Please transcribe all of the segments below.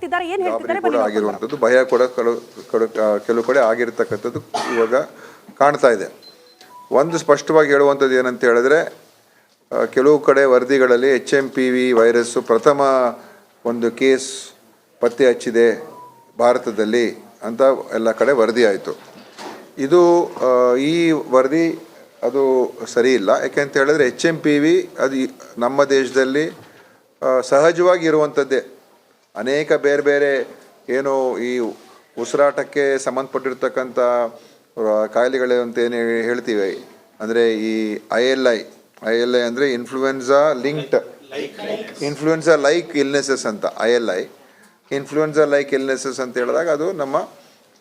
ಮಾಡ್ತಿದ್ದಾರೆ, ಏನು ಹೇಳ್ತಿದ್ದಾರೆ ಕೂಡ ಆಗಿರುವಂಥದ್ದು, ಭಯ ಕೂಡ ಕೆಲವು ಕಡೆ ಆಗಿರ್ತಕ್ಕಂಥದ್ದು ಇವಾಗ ಕಾಣ್ತಾ ಇದೆ. ಒಂದು ಸ್ಪಷ್ಟವಾಗಿ ಹೇಳುವಂಥದ್ದು ಏನಂತ ಹೇಳಿದ್ರೆ, ಕೆಲವು ಕಡೆ ವರದಿಗಳಲ್ಲಿ HMPV ವೈರಸ್ಸು ಪ್ರಥಮ ಒಂದು ಕೇಸ್ ಪತ್ತೆ ಹಚ್ಚಿದೆ ಭಾರತದಲ್ಲಿ ಅಂತ ಎಲ್ಲ ಕಡೆ ವರದಿ ಆಯಿತು. ಇದು ಈ ವರದಿ ಅದು ಸರಿ ಇಲ್ಲ. ಯಾಕೆಂತ ಹೇಳಿದ್ರೆ HMPV ಅದು ನಮ್ಮ ದೇಶದಲ್ಲಿ ಸಹಜವಾಗಿ ಇರುವಂಥದ್ದೇ. ಅನೇಕ ಬೇರೆ ಬೇರೆ ಏನು ಈ ಉಸಿರಾಟಕ್ಕೆ ಸಂಬಂಧಪಟ್ಟಿರ್ತಕ್ಕಂಥ ಕಾಯಿಲೆಗಳು ಅಂತ ಏನು ಹೇಳ್ತೀವಿ, ಅಂದರೆ ಈ ILI ಅಂದರೆ ಇನ್ಫ್ಲೂಯೆನ್ಸಾ ಲೈಕ್ ಇಲ್ನೆಸಸ್ ಅಂತ. ILI ಇನ್ಫ್ಲೂಯೆನ್ಸಾ ಲೈಕ್ ಇಲ್ನೆಸಸ್ ಅಂತ ಹೇಳಿದಾಗ ಅದು ನಮ್ಮ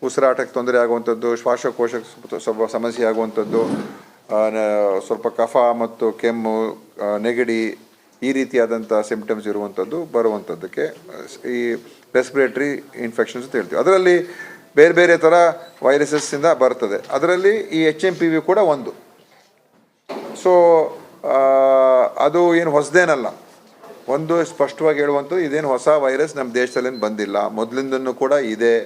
ಉಸಿರಾಟಕ್ಕೆ ತೊಂದರೆ ಆಗುವಂಥದ್ದು, ಶ್ವಾಸಕೋಶಕ್ಕೆ ಸಮಸ್ಯೆ ಆಗುವಂಥದ್ದು, ಸ್ವಲ್ಪ ಕಫ ಮತ್ತು ಕೆಮ್ಮು, ನೆಗಡಿ, ಈ ರೀತಿಯಾದಂಥ ಸಿಂಪ್ಟಮ್ಸ್ ಇರುವಂಥದ್ದು ಬರುವಂಥದ್ದಕ್ಕೆ ಈ ರೆಸ್ಪಿರೇಟರಿ ಇನ್ಫೆಕ್ಷನ್ಸ್ ಅಂತ ಹೇಳ್ತೀವಿ. ಅದರಲ್ಲಿ ಬೇರೆ ಬೇರೆ ಥರ ವೈರಸಸ್ಸಿಂದ ಬರ್ತದೆ. ಅದರಲ್ಲಿ ಈ HMPV ಕೂಡ ಒಂದು. ಸೊ ಅದು ಏನು ಹೊಸದೇನಲ್ಲ. ಒಂದು ಸ್ಪಷ್ಟವಾಗಿ ಹೇಳುವಂಥದ್ದು, ಇದೇನು ಹೊಸ ವೈರಸ್ ನಮ್ಮ ದೇಶದಲ್ಲೇನು ಬಂದಿಲ್ಲ, ಮೊದಲಿಂದನೂ ಕೂಡ ಇದೆ.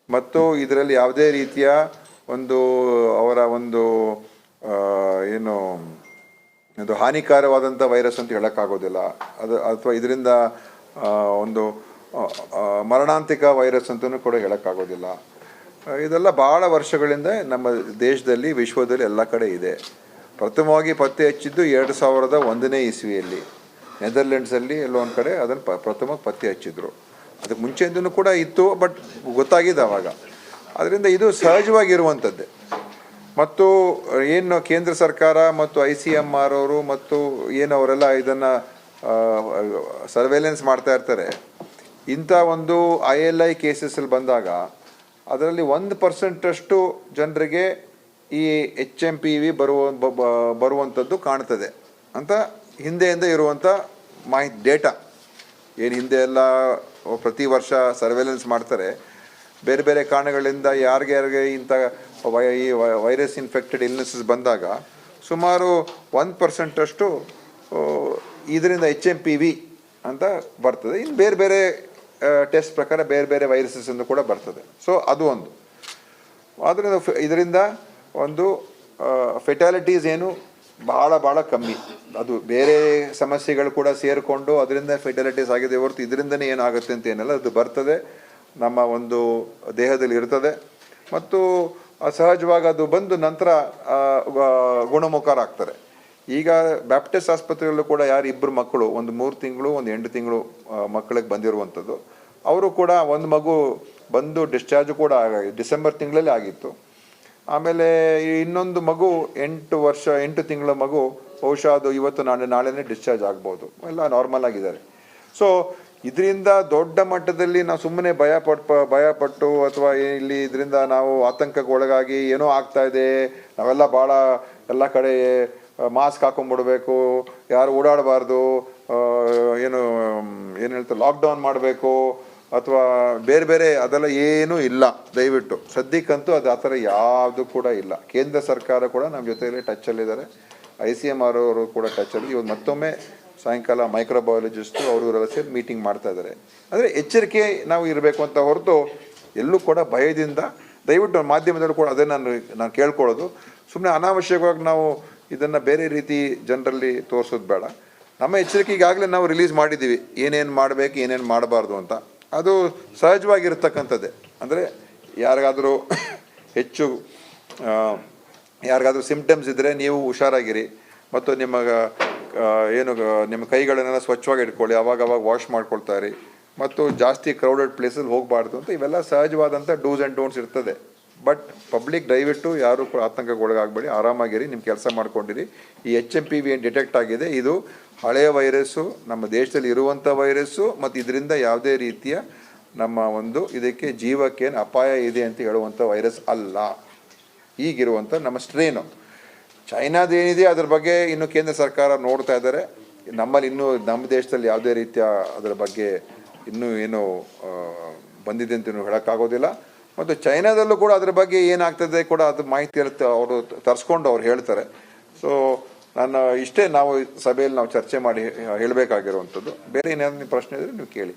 ಮತ್ತು ಇದರಲ್ಲಿ ಯಾವುದೇ ರೀತಿಯ ಒಂದು ಅವರ ಒಂದು ಏನು ಇದು ಹಾನಿಕಾರವಾದಂಥ ವೈರಸ್ ಅಂತ ಹೇಳೋಕ್ಕಾಗೋದಿಲ್ಲ. ಅದು ಅಥವಾ ಇದರಿಂದ ಒಂದು ಮರಣಾಂತಿಕ ವೈರಸ್ ಅಂತಲೂ ಕೂಡ ಹೇಳೋಕ್ಕಾಗೋದಿಲ್ಲ. ಇದೆಲ್ಲ ಭಾಳ ವರ್ಷಗಳಿಂದ ನಮ್ಮ ದೇಶದಲ್ಲಿ, ವಿಶ್ವದಲ್ಲಿ ಎಲ್ಲ ಕಡೆ ಇದೆ. ಪ್ರಥಮವಾಗಿ ಪತ್ತೆ ಹಚ್ಚಿದ್ದು 2001ನೇ ಇಸ್ವಿಯಲ್ಲಿ ನೆದರ್ಲೆಂಡ್ಸಲ್ಲಿ ಎಲ್ಲೋ ಒಂದು ಕಡೆ ಅದನ್ನು ಪ್ರಥಮವಾಗಿ ಪತ್ತೆ ಹಚ್ಚಿದ್ರು. ಅದಕ್ಕೆ ಮುಂಚೆಯಿಂದನೂ ಕೂಡ ಇತ್ತು, ಬಟ್ ಗೊತ್ತಾಗಿದೆ ಆವಾಗ. ಅದರಿಂದ ಇದು ಸಹಜವಾಗಿರುವಂಥದ್ದೇ. ಮತ್ತು ಏನು ಕೇಂದ್ರ ಸರ್ಕಾರ ಮತ್ತು ICMR ಅವರು ಮತ್ತು ಏನು ಅವರೆಲ್ಲ ಇದನ್ನು ಸರ್ವೇಲೆನ್ಸ್ ಮಾಡ್ತಾ ಇರ್ತಾರೆ, ಇಂಥ ಒಂದು ILI ಕೇಸಸ್ಸಲ್ಲಿ ಬಂದಾಗ ಅದರಲ್ಲಿ 1% ಜನರಿಗೆ ಈ HMPV ಬರುವಂಥದ್ದು ಕಾಣ್ತದೆ ಅಂತ ಹಿಂದೆಯಿಂದ ಇರುವಂಥ ಡೇಟಾ. ಏನು ಹಿಂದೆ ಎಲ್ಲ ಪ್ರತಿ ವರ್ಷ ಸರ್ವೇಲೆನ್ಸ್ ಮಾಡ್ತಾರೆ, ಬೇರೆ ಬೇರೆ ಕಾರಣಗಳಿಂದ ಯಾರಿಗೆ ಇಂಥ ಈ ವೈರಸ್ ಇನ್ಫೆಕ್ಟೆಡ್ ಇಲ್ನೆಸಸ್ ಬಂದಾಗ ಸುಮಾರು 1% ಇದರಿಂದ HMPV ಅಂತ ಬರ್ತದೆ. ಇನ್ನು ಬೇರೆ ಬೇರೆ ಟೆಸ್ಟ್ ಪ್ರಕಾರ ಬೇರೆ ಬೇರೆ ವೈರಸಸ್ ಎಂದು ಕೂಡ ಬರ್ತದೆ. ಸೊ ಅದು ಒಂದು. ಆದ್ದರಿಂದ ಇದರಿಂದ ಒಂದು ಫೆಟಾಲಿಟೀಸ್ ಏನು ಭಾಳ ಕಮ್ಮಿ. ಅದು ಬೇರೆ ಸಮಸ್ಯೆಗಳು ಕೂಡ ಸೇರಿಕೊಂಡು ಅದರಿಂದ ಫೆಟಾಲಿಟೀಸ್ ಆಗಿದೆ ಹೊರತು ಇದರಿಂದನೇ ಏನಾಗುತ್ತೆ ಅಂತ ಏನಲ್ಲ. ಅದು ಬರ್ತದೆ, ನಮ್ಮ ಒಂದು ದೇಹದಲ್ಲಿ ಇರ್ತದೆ ಮತ್ತು ಸಹಜವಾಗಿ ಅದು ಬಂದು ನಂತರ ಗುಣಮುಖರಾಗ್ತಾರೆ. ಈಗ ಬ್ಯಾಪ್ಟಿಸ್ಟ್ ಆಸ್ಪತ್ರೆಯಲ್ಲೂ ಕೂಡ ಇಬ್ಬರು ಮಕ್ಕಳು, ಒಂದು 3 ತಿಂಗಳು ಒಂದು 8 ತಿಂಗಳು ಮಕ್ಕಳಿಗೆ ಬಂದಿರುವಂಥದ್ದು. ಅವರು ಕೂಡ ಒಂದು ಮಗು ಬಂದು ಡಿಸ್ಚಾರ್ಜ್ ಕೂಡ ಡಿಸೆಂಬರ್ ತಿಂಗಳಲ್ಲಿ ಆಗಿತ್ತು. ಆಮೇಲೆ ಇನ್ನೊಂದು ಮಗು 8 ತಿಂಗಳ ಮಗು ಬಹುಶಃ ಅದು ಇವತ್ತು ನಾಳೆನೇ ಡಿಸ್ಚಾರ್ಜ್ ಆಗ್ಬೋದು. ಎಲ್ಲ ನಾರ್ಮಲ್ ಆಗಿದ್ದಾರೆ. ಸೊ ಇದರಿಂದ ದೊಡ್ಡ ಮಟ್ಟದಲ್ಲಿ ನಾವು ಸುಮ್ಮನೆ ಭಯಪಟ್ಟು ಅಥವಾ ಇಲ್ಲಿ ಇದರಿಂದ ನಾವು ಆತಂಕಕ್ಕೆ ಒಳಗಾಗಿ ಏನೋ ಆಗ್ತಾ ಇದೆ, ನಾವೆಲ್ಲ ಭಾಳ ಎಲ್ಲ ಕಡೆ ಮಾಸ್ಕ್ ಹಾಕೊಂಡ್ಬಿಡ್ಬೇಕು, ಯಾರು ಓಡಾಡಬಾರ್ದು, ಏನು ಹೇಳ್ತಾರೆ ಲಾಕ್ಡೌನ್ ಮಾಡಬೇಕು ಅಥವಾ ಬೇರೆ ಬೇರೆ ಅದೆಲ್ಲ ಏನೂ ಇಲ್ಲ. ದಯವಿಟ್ಟು ಸದ್ಯಕ್ಕಂತೂ ಅದು ಆ ಥರ ಯಾವುದು ಕೂಡ ಇಲ್ಲ. ಕೇಂದ್ರ ಸರ್ಕಾರ ಕೂಡ ನಮ್ಮ ಜೊತೆಯಲ್ಲಿ ಟಚ್ಚಲ್ಲಿದ್ದಾರೆ, ICMR ಅವರು ಕೂಡ ಟಚ್ಚಲ್ಲಿ. ಇವತ್ತು ಮತ್ತೊಮ್ಮೆ ಸಾಯಂಕಾಲ ಮೈಕ್ರೋಬಯಾಲಜಿಸ್ಟು ಅವರು ಸೇರಿ ಮೀಟಿಂಗ್ ಮಾಡ್ತಾ ಇದ್ದಾರೆ. ಅಂದರೆ ಎಚ್ಚರಿಕೆ ನಾವು ಇರಬೇಕು ಅಂತ ಹೊರತು ಎಲ್ಲೂ ಕೂಡ ಭಯದಿಂದ, ದಯವಿಟ್ಟು ಮಾಧ್ಯಮದಲ್ಲೂ ಕೂಡ ಅದೇ ನಾನು ಕೇಳ್ಕೊಳ್ಳೋದು, ಸುಮ್ಮನೆ ಅನಾವಶ್ಯಕವಾಗಿ ನಾವು ಇದನ್ನು ಬೇರೆ ರೀತಿ ಜನರಲ್ಲಿ ತೋರಿಸೋದು ಬೇಡ. ನಮ್ಮ ಎಚ್ಚರಿಕೆ ಈಗಾಗಲೇ ನಾವು ರಿಲೀಸ್ ಮಾಡಿದ್ದೀವಿ, ಏನೇನು ಮಾಡಬೇಕು ಏನೇನು ಮಾಡಬಾರ್ದು ಅಂತ. ಅದು ಸಹಜವಾಗಿರ್ತಕ್ಕಂಥದ್ದೇ. ಅಂದರೆ ಯಾರಿಗಾದರೂ ಯಾರಿಗಾದರೂ ಸಿಂಪ್ಟಮ್ಸ್ ಇದ್ದರೆ ನೀವು ಹುಷಾರಾಗಿರಿ ಮತ್ತು ನಿಮ್ಮ ಕೈಗಳನ್ನೆಲ್ಲ ಸ್ವಚ್ಛವಾಗಿ ಇಟ್ಕೊಳ್ಳಿ, ಅವಾಗ ವಾಶ್ ಮಾಡ್ಕೊಳ್ತಾ ಇರಿ ಮತ್ತು ಜಾಸ್ತಿ ಕ್ರೌಡೆಡ್ ಪ್ಲೇಸಲ್ಲಿ ಹೋಗಬಾರ್ದು ಅಂತ ಇವೆಲ್ಲ ಸಹಜವಾದಂಥ ಡೂಸ್ ಆ್ಯಂಡ್ ಡೋಂಟ್ಸ್ ಇರ್ತದೆ. ಬಟ್ ಪಬ್ಲಿಕ್ ದಯವಿಟ್ಟು ಯಾರು ಕೂಡ ಆತಂಕಕ್ಕೆ ಒಳಗಾಗಬೇಡಿ, ಆರಾಮಾಗಿರಿ, ನಿಮ್ಮ ಕೆಲಸ ಮಾಡ್ಕೊಂಡಿರಿ. ಈ HMPV ಏನು ಡಿಟೆಕ್ಟ್ ಆಗಿದೆ ಇದು ಹಳೆಯ ವೈರಸ್ಸು, ನಮ್ಮ ದೇಶದಲ್ಲಿ ಇರುವಂಥ ವೈರಸ್ಸು ಮತ್ತು ಇದರಿಂದ ಯಾವುದೇ ರೀತಿಯ ನಮ್ಮ ಒಂದು ಇದಕ್ಕೆ ಜೀವಕ್ಕೇನು ಅಪಾಯ ಇದೆ ಅಂತ ಹೇಳುವಂಥ ವೈರಸ್ ಅಲ್ಲ. ಈಗಿರುವಂಥ ನಮ್ಮ ಸ್ಟ್ರೇನು ಚೈನಾದೇನಿದೆ ಅದ್ರ ಬಗ್ಗೆ ಇನ್ನು ಕೇಂದ್ರ ಸರ್ಕಾರ ನೋಡ್ತಾ ಇದ್ದಾರೆ. ನಮ್ಮಲ್ಲಿ ಇನ್ನೂ ನಮ್ಮ ದೇಶದಲ್ಲಿ ಯಾವುದೇ ರೀತಿಯ ಅದರ ಬಗ್ಗೆ ಇನ್ನೂ ಏನು ಬಂದಿದೆ ಅಂತ ಹೇಳೋಕ್ಕಾಗೋದಿಲ್ಲ. ಮತ್ತು ಚೈನಾದಲ್ಲೂ ಕೂಡ ಅದ್ರ ಬಗ್ಗೆ ಏನಾಗ್ತದೆ ಕೂಡ ಅದು ಮಾಹಿತಿ ಇರುತ್ತೆ, ಅವರು ತರಿಸ್ಕೊಂಡು ಅವ್ರು ಹೇಳ್ತಾರೆ. ಸೊ ನಾನು ಇಷ್ಟೇ ನಾವು ಸಭೆಯಲ್ಲಿ ನಾವು ಚರ್ಚೆ ಮಾಡಿ ಹೇಳಬೇಕಾಗಿರುವಂಥದ್ದು. ಬೇರೆ ಏನಾದ್ರು ಪ್ರಶ್ನೆ ಇದ್ರೆ ನೀವು ಕೇಳಿ.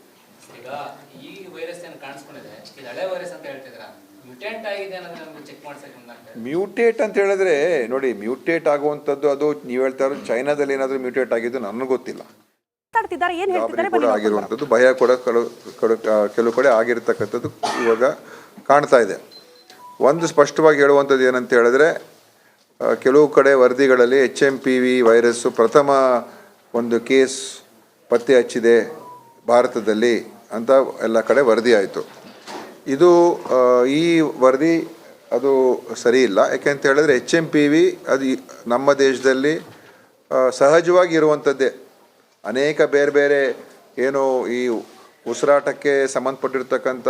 ಈ ವೈರಸ್ ಏನು ಕಾಣಿಸ್ಕೊಂಡಿದೆ, ಇದು ಹಳೆ ವೈರಸ್ ಅಂತ ಹೇಳ್ತಿದ್ರ, ಮ್ಯೂಟೆಂಟ್ ಆಗಿದೆ ಅನ್ನೋದನ್ನ ನಮಗೆ ಚೆಕ್ ಮಾಡ್ಸಕ್ಕೆ. ಮ್ಯೂಟೇಟ್ ಅಂತ ಹೇಳಿದ್ರೆ ನೋಡಿ, ಮ್ಯೂಟೇಟ್ ಆಗುವಂಥದ್ದು ಅದು ನೀವು ಹೇಳ್ತಾ ಇರೋದು ಚೈನಾದಲ್ಲಿ ಏನಾದರೂ ಮ್ಯೂಟೇಟ್ ಆಗಿದ್ದು ನನಗೆ ಗೊತ್ತಿಲ್ಲ. ಕೂಡ ಆಗಿರುವಂಥದ್ದು ಭಯ ಕೂಡ ಕೆಲವು ಕಡೆ ಆಗಿರ್ತಕ್ಕಂಥದ್ದು ಇವಾಗ ಕಾಣ್ತಾ ಇದೆ. ಒಂದು ಸ್ಪಷ್ಟವಾಗಿ ಹೇಳುವಂಥದ್ದು ಏನಂತ ಹೇಳಿದ್ರೆ, ಕೆಲವು ಕಡೆ ವರದಿಗಳಲ್ಲಿ HMPV ವೈರಸ್ಸು ಪ್ರಥಮ ಒಂದು ಕೇಸ್ ಪತ್ತೆ ಹಚ್ಚಿದೆ ಭಾರತದಲ್ಲಿ ಅಂತ ಎಲ್ಲ ಕಡೆ ವರದಿ ಆಯಿತು. ಇದು ಈ ವರದಿ ಅದು ಸರಿ ಇಲ್ಲ. ಯಾಕೆಂತ ಹೇಳಿದ್ರೆ HMPV ಅದು ನಮ್ಮ ದೇಶದಲ್ಲಿ ಸಹಜವಾಗಿ ಇರುವಂಥದ್ದೇ. ಅನೇಕ ಬೇರೆ ಬೇರೆ ಏನು ಈ ಉಸಿರಾಟಕ್ಕೆ ಸಂಬಂಧಪಟ್ಟಿರ್ತಕ್ಕಂಥ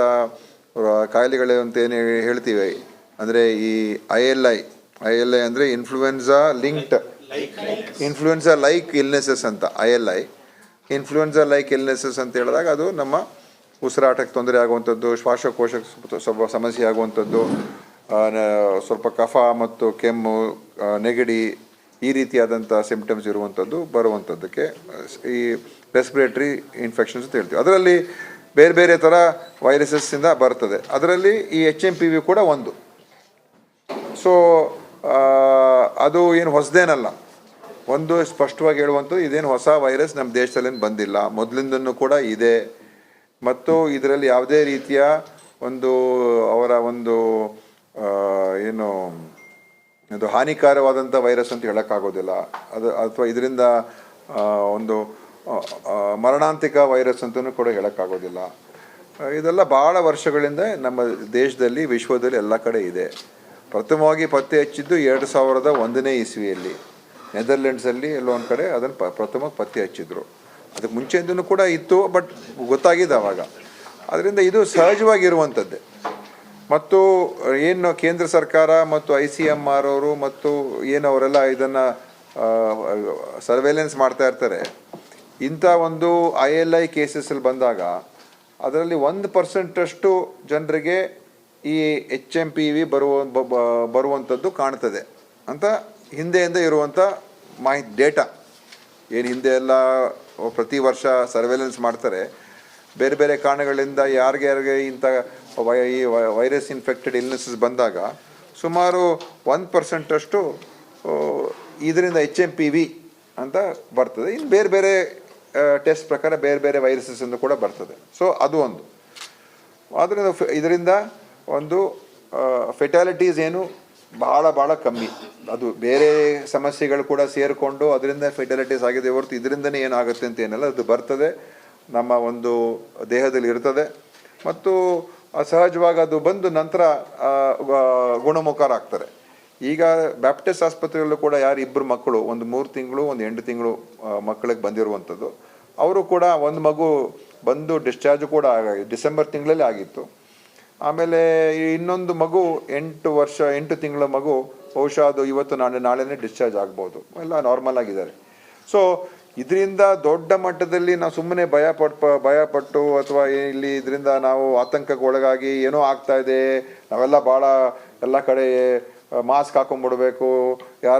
ಕಾಯಿಲೆಗಳು ಅಂತ ಏನು ಹೇಳ್ತೀವಿ, ಅಂದರೆ ಈ ILI ಅಂದರೆ ಇನ್ಫ್ಲೂಯೆನ್ಸಾ ಲೈಕ್ ಇಲ್ನೆಸಸ್ ಅಂತ. ILI ಇನ್ಫ್ಲೂಯೆನ್ಸಾ ಲೈಕ್ ಇಲ್ನೆಸಸ್ ಅಂತ ಹೇಳಿದಾಗ ಅದು ನಮ್ಮ ಉಸಿರಾಟಕ್ಕೆ ತೊಂದರೆ ಆಗುವಂಥದ್ದು, ಶ್ವಾಸಕೋಶಕ್ಕೆ ಸಮಸ್ಯೆ ಆಗುವಂಥದ್ದು, ಸ್ವಲ್ಪ ಕಫ ಮತ್ತು ಕೆಮ್ಮು, ನೆಗಡಿ, ಈ ರೀತಿಯಾದಂಥ ಸಿಂಪ್ಟಮ್ಸ್ ಇರುವಂಥದ್ದು ಬರುವಂಥದ್ದಕ್ಕೆ ಈ ರೆಸ್ಪಿರೇಟರಿ ಇನ್ಫೆಕ್ಷನ್ಸ್ ಅಂತ ಹೇಳ್ತೀವಿ. ಅದರಲ್ಲಿ ಬೇರೆ ಬೇರೆ ಥರ ವೈರಸಸ್ಸಿಂದ ಬರ್ತದೆ. ಅದರಲ್ಲಿ ಈ HMPV ಕೂಡ ಒಂದು. ಸೊ ಅದು ಏನು ಹೊಸದೇನಲ್ಲ. ಒಂದು ಸ್ಪಷ್ಟವಾಗಿ ಹೇಳುವಂಥದ್ದು, ಇದೇನು ಹೊಸ ವೈರಸ್ ನಮ್ಮ ದೇಶದಲ್ಲೇನು ಬಂದಿಲ್ಲ, ಮೊದಲಿಂದನೂ ಕೂಡ ಇದೆ. ಮತ್ತು ಇದರಲ್ಲಿ ಯಾವುದೇ ರೀತಿಯ ಒಂದು ಅವರ ಒಂದು ಏನು ಇದು ಹಾನಿಕಾರವಾದಂಥ ವೈರಸ್ ಅಂತ ಹೇಳೋಕ್ಕಾಗೋದಿಲ್ಲ. ಅದು ಅಥವಾ ಇದರಿಂದ ಒಂದು ಮರಣಾಂತಿಕ ವೈರಸ್ ಅಂತಲೂ ಕೂಡ ಹೇಳೋಕ್ಕಾಗೋದಿಲ್ಲ. ಇದೆಲ್ಲ ಭಾಳ ವರ್ಷಗಳಿಂದ ನಮ್ಮ ದೇಶದಲ್ಲಿ, ವಿಶ್ವದಲ್ಲಿ ಎಲ್ಲ ಕಡೆ ಇದೆ. ಪ್ರಥಮವಾಗಿ ಪತ್ತೆ ಹಚ್ಚಿದ್ದು 2001ನೇ ಇಸ್ವಿಯಲ್ಲಿ ನೆದರ್ಲೆಂಡ್ಸಲ್ಲಿ ಎಲ್ಲೋ ಒಂದು ಕಡೆ ಅದನ್ನು ಪ್ರಥಮವಾಗಿ ಪತ್ತೆ ಹಚ್ಚಿದ್ರು. ಅದಕ್ಕೆ ಮುಂಚೆಯಿಂದನೂ ಕೂಡ ಇತ್ತು, ಬಟ್ ಗೊತ್ತಾಗಿದೆ ಆವಾಗ. ಅದರಿಂದ ಇದು ಸಹಜವಾಗಿರುವಂಥದ್ದೇ. ಮತ್ತು ಏನು ಕೇಂದ್ರ ಸರ್ಕಾರ ಮತ್ತು ICMR ಅವರು ಮತ್ತು ಏನು ಅವರೆಲ್ಲ ಇದನ್ನು ಸರ್ವೇಲೆನ್ಸ್ ಮಾಡ್ತಾ ಇರ್ತಾರೆ, ಇಂಥ ಒಂದು ILI ಕೇಸಸ್ಸಲ್ಲಿ ಬಂದಾಗ ಅದರಲ್ಲಿ 1% ಜನರಿಗೆ ಈ HMPV ಬರುವಂಥದ್ದು ಕಾಣ್ತದೆ ಅಂತ ಹಿಂದೆಯಿಂದ ಇರುವಂಥ ಡೇಟಾ. ಏನು ಹಿಂದೆ ಎಲ್ಲ ಪ್ರತಿ ವರ್ಷ ಸರ್ವೇಲೆನ್ಸ್ ಮಾಡ್ತಾರೆ, ಬೇರೆ ಬೇರೆ ಕಾರಣಗಳಿಂದ ಯಾರಿಗೆ ಇಂಥ ಈ ವೈರಸ್ ಇನ್ಫೆಕ್ಟೆಡ್ ಇಲ್ನೆಸಸ್ ಬಂದಾಗ ಸುಮಾರು 1% ಇದರಿಂದ HMPV ಅಂತ ಬರ್ತದೆ. ಇನ್ನು ಬೇರೆ ಬೇರೆ ಟೆಸ್ಟ್ ಪ್ರಕಾರ ಬೇರೆ ಬೇರೆ ವೈರಸಸ್ ಎಂದು ಕೂಡ ಬರ್ತದೆ. ಸೊ ಅದು ಒಂದು. ಆದ್ದರಿಂದ ಇದರಿಂದ ಒಂದು ಫೆಟಾಲಿಟೀಸ್ ಏನು ಭಾಳ ಕಮ್ಮಿ. ಅದು ಬೇರೆ ಸಮಸ್ಯೆಗಳು ಕೂಡ ಸೇರಿಕೊಂಡು ಅದರಿಂದ ಫೆಟಾಲಿಟೀಸ್ ಆಗಿದೆ ಹೊರತು ಇದರಿಂದನೇ ಏನಾಗುತ್ತೆ ಅಂತ ಏನಲ್ಲ. ಅದು ಬರ್ತದೆ, ನಮ್ಮ ಒಂದು ದೇಹದಲ್ಲಿ ಇರ್ತದೆ ಮತ್ತು ಸಹಜವಾಗಿ ಅದು ಬಂದು ನಂತರ ಗುಣಮುಖರಾಗ್ತಾರೆ. ಈಗ ಬ್ಯಾಪ್ಟಿಸ್ಟ್ ಆಸ್ಪತ್ರೆಯಲ್ಲೂ ಕೂಡ ಇಬ್ಬರು ಮಕ್ಕಳು, ಒಂದು 3 ತಿಂಗಳು ಒಂದು 8 ತಿಂಗಳು ಮಕ್ಕಳಿಗೆ ಬಂದಿರುವಂಥದ್ದು. ಅವರು ಕೂಡ ಒಂದು ಮಗು ಬಂದು ಡಿಸ್ಚಾರ್ಜ್ ಕೂಡ ಡಿಸೆಂಬರ್ ತಿಂಗಳಲ್ಲಿ ಆಗಿತ್ತು. ಆಮೇಲೆ ಇನ್ನೊಂದು ಮಗು 8 ತಿಂಗಳ ಮಗು ಬಹುಶಃ ಅದು ಇವತ್ತು ನಾಳೆನೇ ಡಿಸ್ಚಾರ್ಜ್ ಆಗ್ಬೋದು. ಎಲ್ಲ ನಾರ್ಮಲ್ ಆಗಿದ್ದಾರೆ. ಸೊ ಇದರಿಂದ ದೊಡ್ಡ ಮಟ್ಟದಲ್ಲಿ ನಾವು ಸುಮ್ಮನೆ ಭಯಪಟ್ಟು ಅಥವಾ ಇಲ್ಲಿ ಇದರಿಂದ ನಾವು ಆತಂಕಕ್ಕೆ ಒಳಗಾಗಿ ಏನೋ ಆಗ್ತಾ ಇದೆ, ನಾವೆಲ್ಲ ಭಾಳ ಎಲ್ಲ ಕಡೆ ಮಾಸ್ಕ್ ಹಾಕೊಂಡ್ಬಿಡ್ಬೇಕು,